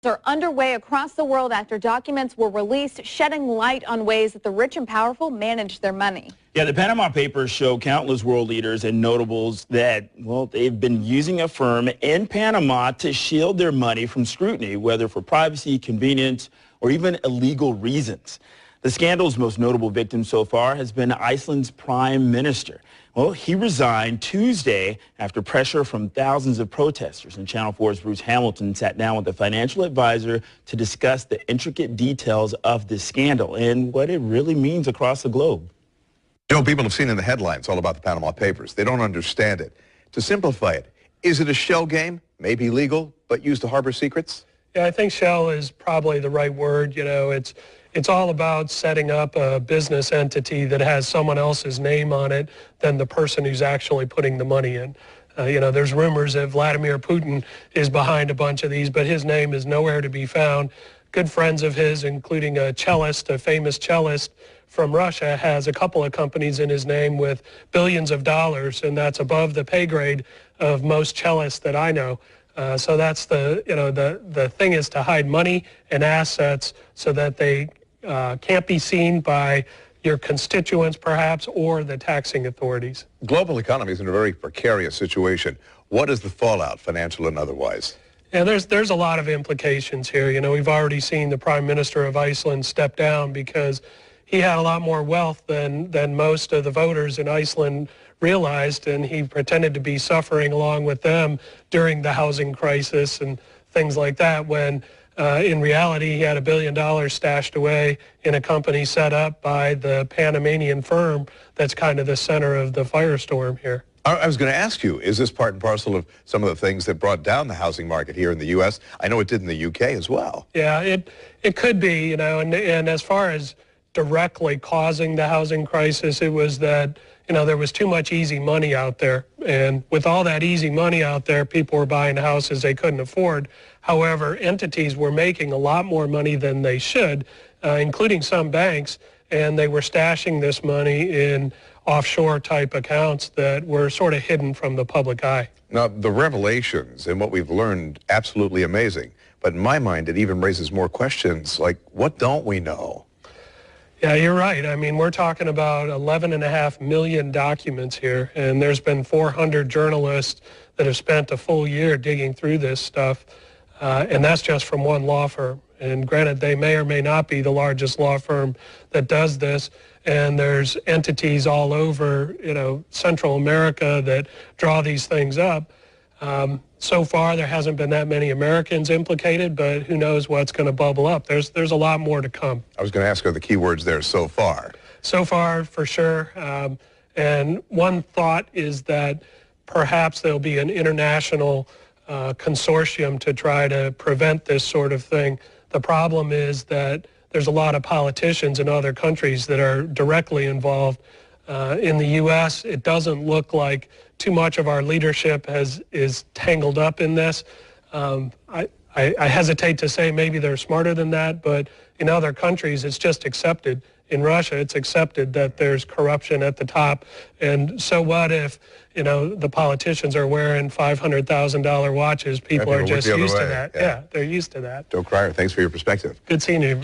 are underway across the world after documents were released shedding light on ways that the rich and powerful manage their money. Yeah, the Panama Papers show countless world leaders and notables that, well, they've been using a firm in Panama to shield their money from scrutiny, whether for privacy, convenience, or even illegal reasons. The scandal's most notable victim so far has been Iceland's prime minister. Well, he resigned Tuesday after pressure from thousands of protesters. And Channel 4's Bruce Hamilton sat down with a financial advisor to discuss the intricate details of this scandal and what it really means across the globe. You know, people have seen in the headlines all about the Panama Papers. They don't understand it. To simplify it, is it a shell game, maybe legal, but used to harbor secrets? Yeah, I think shell is probably the right word. You know, it's all about setting up a business entity that has someone else's name on it than the person who's actually putting the money in. You know, there's rumors that Vladimir Putin is behind a bunch of these, but his name is nowhere to be found. Good friends of his, including a cellist, a famous cellist from Russia, has a couple of companies in his name with billions of dollars, and that's above the pay grade of most cellists that I know. So that's the thing is to hide money and assets so that they can't be seen by your constituents perhaps or the taxing authorities. Global economy is in a very precarious situation. What is the fallout, financial and otherwise? Yeah, there's a lot of implications here. You know, we've already seen the Prime Minister of Iceland step down because he had a lot more wealth than most of the voters in Iceland realized, and he pretended to be suffering along with them during the housing crisis and things like that, when in reality he had $1 billion stashed away in a company set up by the Panamanian firm that's kind of the center of the firestorm here. I was going to ask you, is this part and parcel of some of the things that brought down the housing market here in the U.S.? I know it did in the UK as well. Yeah, it could be, you know, and as far as directly causing the housing crisis, it was that, you know, there was too much easy money out there. And with all that easy money out there, people were buying houses they couldn't afford. However, entities were making a lot more money than they should, including some banks, and they were stashing this money in offshore type accounts that were sort of hidden from the public eye. Now, the revelations and what we've learned, absolutely amazing. But in my mind, it even raises more questions like, what don't we know? Yeah, you're right. I mean, we're talking about 11.5 million documents here, and there's been 400 journalists that have spent a full year digging through this stuff, and that's just from one law firm. And granted, they may or may not be the largest law firm that does this, and there's entities all over, you know, Central America that draw these things up. So far, there hasn't been that many Americans implicated, but who knows what's going to bubble up. There's a lot more to come. I was going to ask, are the key words there, so far? So far, for sure. And one thought is that perhaps there'll be an international consortium to try to prevent this sort of thing. The problem is that there's a lot of politicians in other countries that are directly involved. In the U.S., it doesn't look like too much of our leadership is tangled up in this. I hesitate to say maybe they're smarter than that, but in other countries, it's just accepted. In Russia, it's accepted that there's corruption at the top. And so what if, you know, the politicians are wearing $500,000 watches? People are just used to that. Yeah, they're used to that. Joe Krier, thanks for your perspective. Good seeing you.